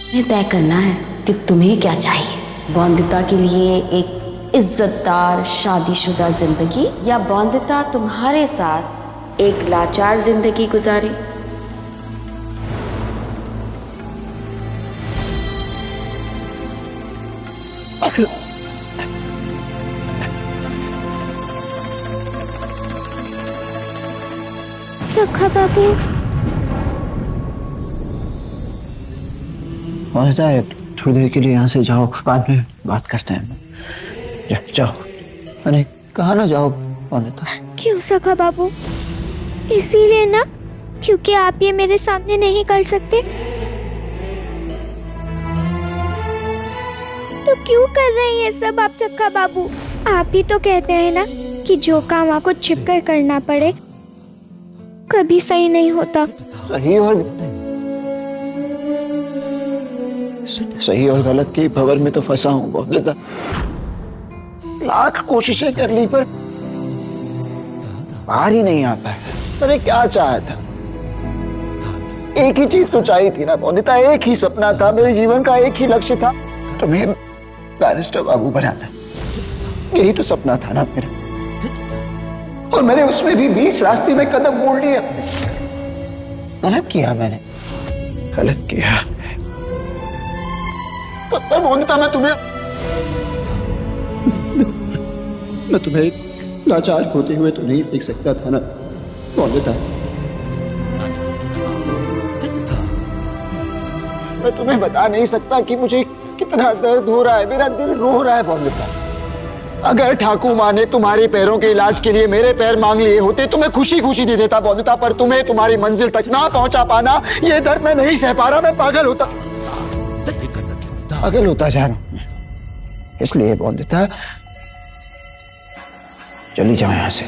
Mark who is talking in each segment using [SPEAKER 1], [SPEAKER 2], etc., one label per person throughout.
[SPEAKER 1] तुम्हें तय करना है कि तुम्हें क्या चाहिए। बॉन्दिता के लिए एक इज्जतदार शादीशुदा जिंदगी या बॉन्दिता तुम्हारे साथ एक लाचार जिंदगी गुजारे।
[SPEAKER 2] सखा बाबू,
[SPEAKER 3] होता है, थोड़ी देर के लिए यहाँ से जाओ, बाद में बात करते हैं। जाओ, मैंने कहा ना जाओ। होता
[SPEAKER 2] क्यों सखा बाबू? इसीलिए ना, क्योंकि आप ये मेरे सामने नहीं कर सकते। तो क्यों कर रहे हैं ये सब आप सखा बाबू? आप ही तो कहते हैं ना कि जो काम आपको छिपकर करना पड़े कभी सही नहीं होता।
[SPEAKER 3] सही और गलत के भंवर में तो फंसा हूं बहुत। लाख कोशिशें कर ली पर बाहर ही नहीं आता है। मैंने क्या चाहा था? एक ही चीज तो चाहिए थी ना बॉन्दिता, एक ही सपना था मेरे जीवन का, एक ही लक्ष्य था, तुम्हें बैरिस्टर बाबू बनाना। यही तो सपना था ना मेरा, और मैंने उसमें भी बीच रास्ते में कदम मोड़ लिए। गलत किया मैंने, गलत किया। पर बॉन्दिता, मैं तुम्हें लाचार होते हुए तो नहीं देख सकता था ना बॉन्दिता। मैं तुम्हें बता नहीं सकता कि मुझे कितना दर्द हो रहा है, मेरा दिल रो रहा है बॉन्दिता। अगर ठाकुर माँ ने तुम्हारे पैरों के इलाज के लिए मेरे पैर मांग लिए होते तो मैं खुशी खुशी दे देता बॉन्दिता, पर तुम्हें तुम्हारी मंजिल तक ना पहुंचा पाना, ये दर्द मैं नहीं सह पा रहा। मैं पागल होता जा रहा हूं। इसलिए बॉन्दिता, चली जाओ यहां से।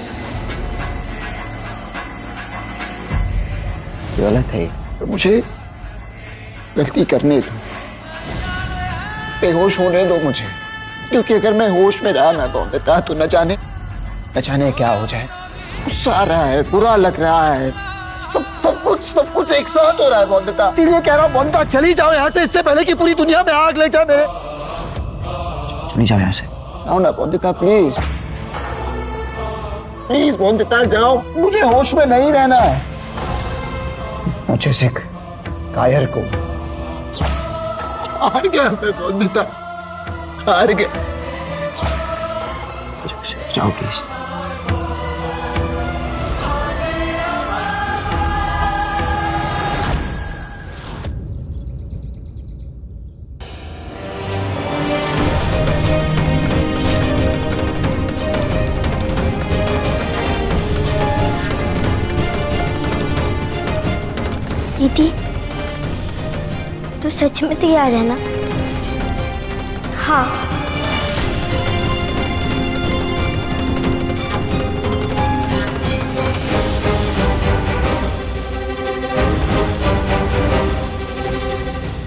[SPEAKER 3] गलत है तो मुझे गलती करने दो, बेहोश होने दो मुझे, क्योंकि अगर मैं होश में रहा ना बॉन्दिता तो न जाने क्या हो जाए। गुस्सा आ रहा है, बुरा लग रहा है, सब कुछ एक साथ हो रहा है बॉन्दिता। इसीलिए कह रहा हूं बॉन्दिता, चली जाओ यहाँ से, इससे पहले कि पूरी दुनिया में आग लग जाए मेरे। चली जाओ यहाँ से, आओ ना बॉन्दिता, प्लीज प्लीज बॉन्दिता जाओ, मुझे होश में नहीं रहना है। मुझे सिख कायर को हार गया मैं बॉन्दिता, हार गया। जाओ प्लीज।
[SPEAKER 2] दीदी, तू सच में तैयार है ना? हाँ।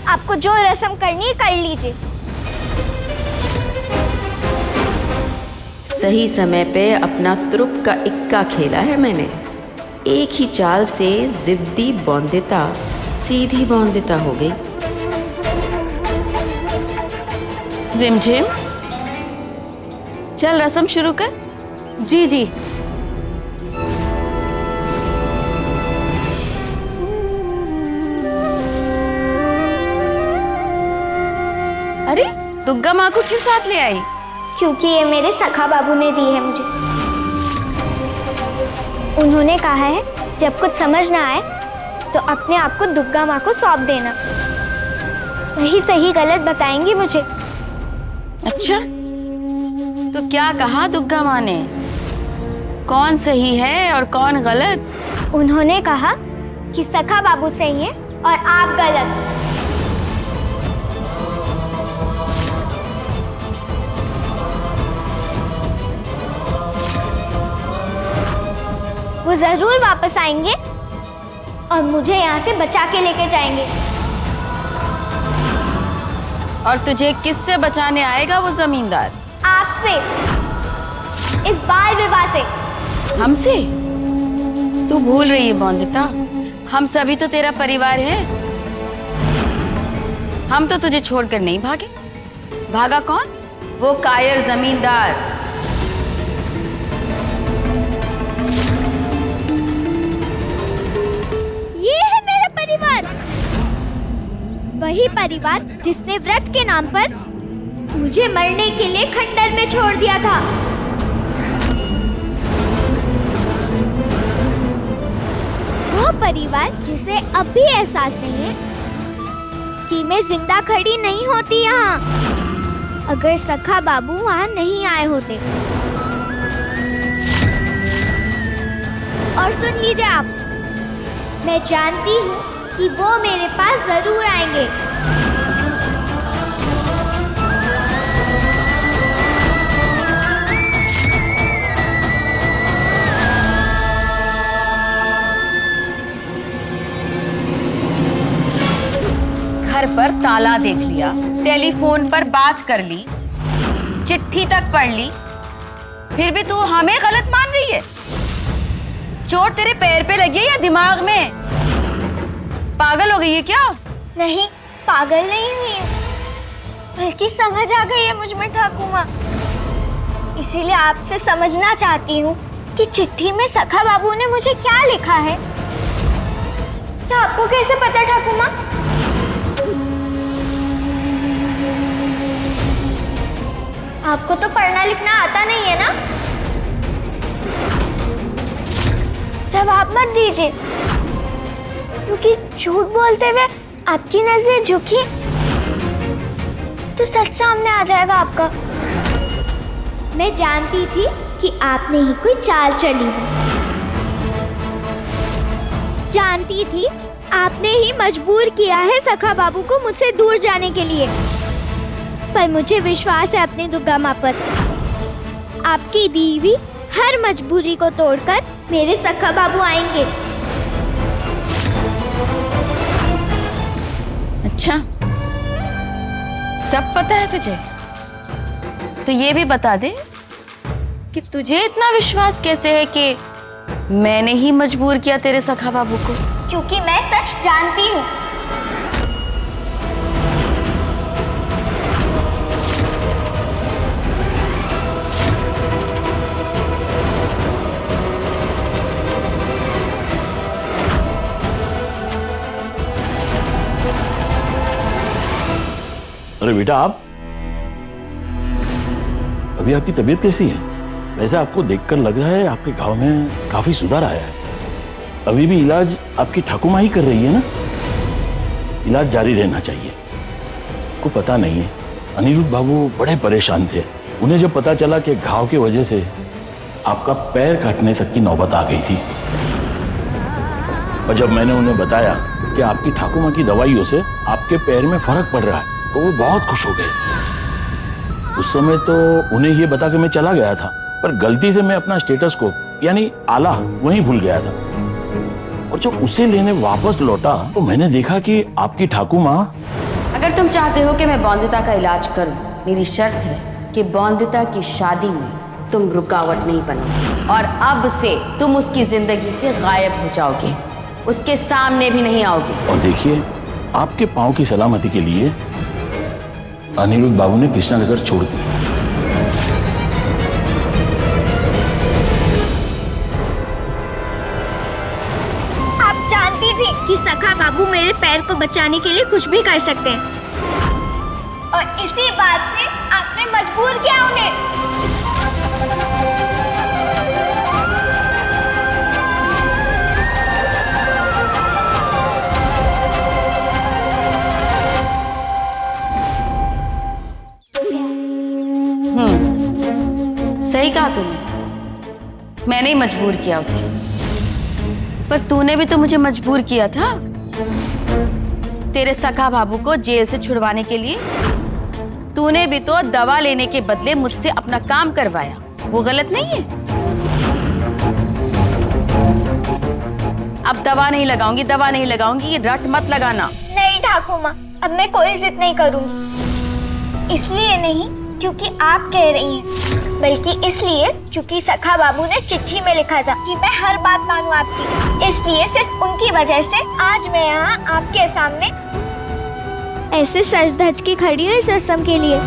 [SPEAKER 2] आपको जो रस्म करनी है कर लीजिए।
[SPEAKER 1] सही समय पे अपना तुरुप का इक्का खेला है मैंने। एक ही चाल से जिद्दी बॉन्दिता सीधी बॉन्दिता हो गई। रिमझिम, चल रस्म शुरू कर।
[SPEAKER 4] जी जी।
[SPEAKER 1] अरे दुग्गा माँ को क्यों साथ ले आई?
[SPEAKER 2] क्योंकि ये मेरे सखा बाबू ने दी है मुझे। उन्होंने कहा है जब कुछ समझ ना आए तो अपने आप को दुग्गा माँ को सौंप देना, वही सही गलत बताएंगी मुझे।
[SPEAKER 1] अच्छा, तो क्या कहा दुग्गा माँ ने? कौन सही है और कौन गलत?
[SPEAKER 2] उन्होंने कहा कि सखा बाबू सही है और आप गलत। वो जरूर वापस आएंगे और मुझे यहाँ से बचा के लेके जाएंगे।
[SPEAKER 1] और तुझे किससे बचाने आएगा वो जमींदार?
[SPEAKER 2] आपसे, इस बाल विवाह से।
[SPEAKER 1] हमसे? तू भूल रही है बॉन्दिता, हम सभी तो तेरा परिवार है। हम तो तुझे छोड़कर नहीं भागे। भागा कौन? वो कायर जमींदार।
[SPEAKER 2] ये है मेरा परिवार, वही परिवार जिसने व्रत के नाम पर मुझे मरने के लिए खंडर में छोड़ दिया था। वो परिवार जिसे अब भी एहसास नहीं है कि मैं जिंदा खड़ी नहीं होती यहाँ, अगर सखा बाबू वहाँ नहीं आए होते। और सुन लीजिए आप, मैं जानती हूँ कि वो मेरे पास जरूर आएंगे।
[SPEAKER 1] घर पर ताला देख लिया, टेलीफोन पर बात कर ली, चिट्ठी तक पढ़ ली, फिर भी तू हमें गलत मान रही है। चोट तेरे पैर पे लगी है या दिमाग में? पागल हो गई है क्या?
[SPEAKER 2] नहीं, पागल नहीं हुई हूँ, बल्कि समझ आ गई है मुझ में ठाकुर माँ। इसीलिए आपसे समझना चाहती हूँ कि चिट्ठी में सखा बाबू ने मुझे क्या लिखा है। क्या आपको कैसे पता ठाकुर माँ? आपको तो पढ़ना लिखना आता नहीं है ना? जवाब मत दीजिए, क्योंकि झूठ बोलते हुए आपकी नजर झुकी तो सच सामने आ जाएगा आपका। मैं जानती थी कि आपने ही कोई चाल चली है, जानती थी आपने ही मजबूर किया है सखा बाबू को मुझसे दूर जाने के लिए। पर मुझे विश्वास है अपनी दुर्गा माँ पर, आपकी दी हुई हर मजबूरी को तोड़कर मेरे सखा बाबू आएंगे।
[SPEAKER 1] अच्छा, सब पता है तुझे? तो ये भी बता दे कि तुझे इतना विश्वास कैसे है कि मैंने ही मजबूर किया तेरे सखा बाबू को?
[SPEAKER 2] क्योंकि मैं सच जानती हूँ।
[SPEAKER 4] अरे बेटा, आप अभी आपकी तबीयत कैसी है? वैसे आपको देखकर लग रहा है आपके घाव में काफी सुधार आया है। अभी भी इलाज आपकी ठाकुर माँ ही कर रही है ना? इलाज जारी रहना चाहिए। आपको पता नहीं है, अनिरुद्ध बाबू बड़े परेशान थे। उन्हें जब पता चला कि घाव की वजह से आपका पैर काटने तक की नौबत आ गई थी, और जब मैंने उन्हें बताया कि आपकी ठाकुर माँ की दवाइयों से आपके पैर में फर्क पड़ रहा है, तो वो बहुत खुश हो गए। उस समय तो उन्हें ये बता के मैं चला गया था, पर गलती से मैं अपना स्टेथोस्कोप यानी आला वहीं भूल गया था। और जब उसे लेने वापस लौटा तो मैंने देखा कि आपकी ठाकुर माँ।
[SPEAKER 1] अगर तुम चाहते हो कि मैं बौंदिता का इलाज करूं, मेरी शर्त है कि बौंदिता की शादी में तुम रुकावट नहीं बनो, और अब से तुम उसकी जिंदगी से गायब हो जाओगे, उसके सामने भी नहीं आओगे।
[SPEAKER 4] और देखिए, आपके पाँव की सलामती के लिए अनिरुद्ध बाबू ने कृष्णानगर छोड़ दिया।
[SPEAKER 2] आप जानती थी कि सखा बाबू मेरे पैर को बचाने के लिए कुछ भी कर सकते हैं, और इसी बात से आपने मजबूर किया उन्हें।
[SPEAKER 1] सही कहा तूने, मैंने ही मजबूर किया उसे। पर तूने भी तो मुझे मजबूर किया था तेरे सखा बाबू को जेल से छुड़वाने के लिए। तूने भी तो दवा लेने के बदले मुझसे अपना काम करवाया, वो गलत नहीं है? अब दवा नहीं लगाऊंगी, दवा नहीं लगाऊंगी, ये रट मत लगाना।
[SPEAKER 2] नहीं ठाकुर माँ, अब मैं कोई जिद नहीं करूंगी। इसलिए नहीं क्योंकि आप कह रही हैं, बल्कि इसलिए क्योंकि सखा बाबू ने चिट्ठी में लिखा था कि मैं हर बात मानूं आपकी। इसलिए सिर्फ उनकी वजह से आज मैं यहाँ आपके सामने ऐसे सज धज के खड़ी हूँ इस रस्म के लिए।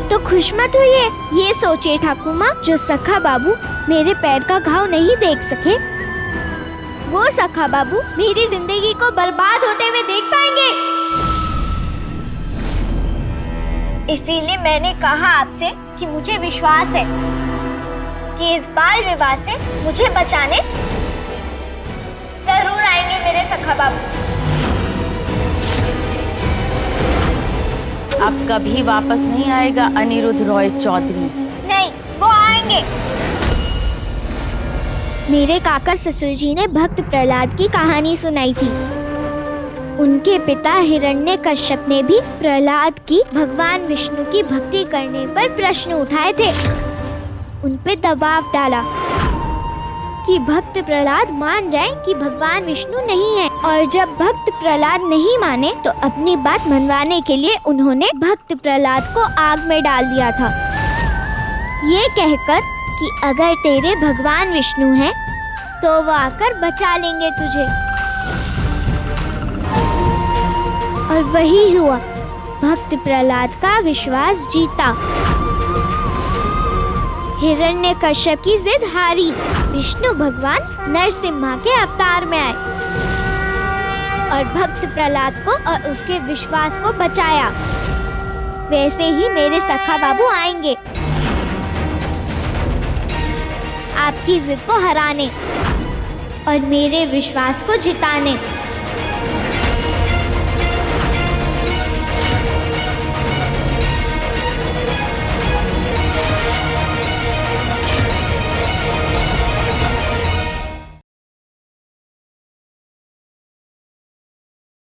[SPEAKER 2] तो खुश मत होइए, ये सोचिए ठाकुर माँ, जो सखा बाबू मेरे पैर का घाव नहीं देख सके, वो सखा बाबू मेरी जिंदगी को बर्बाद होते हुए देख पाएंगे। इसीलिए मैंने कहा आपसे कि मुझे विश्वास है कि इस बाल विवाह से मुझे बचाने जरूर आएंगे मेरे सखा बाबू।
[SPEAKER 1] अब कभी वापस नहीं आएगा अनिरुद्ध रॉय चौधरी।
[SPEAKER 2] नहीं, वो आएंगे। मेरे काका ससुर जी ने भक्त प्रहलाद की कहानी सुनाई थी। उनके पिता हिरण्यकश्यप ने भी प्रहलाद की भगवान विष्णु की भक्ति करने पर प्रश्न उठाए थे। उन पे दबाव डाला कि भक्त प्रहलाद मान जाएं कि भगवान विष्णु नहीं है, और जब भक्त प्रहलाद नहीं माने तो अपनी बात मनवाने के लिए उन्होंने भक्त प्रहलाद को आग में डाल दिया था, ये कहकर कि अगर तेरे भगवान विष्णु हैं तो वो आकर बचा लेंगे तुझे। और वही हुआ, भक्त प्रहलाद का विश्वास जीता। हिरण्यकश्यप की जिद हारी, विष्णु भगवान नरसिम्हा के अवतार में आए और भक्त प्रहलाद को और उसके विश्वास को बचाया। वैसे ही मेरे सखा बाबू आएंगे आपकी जिद को हराने और मेरे विश्वास को जिताने।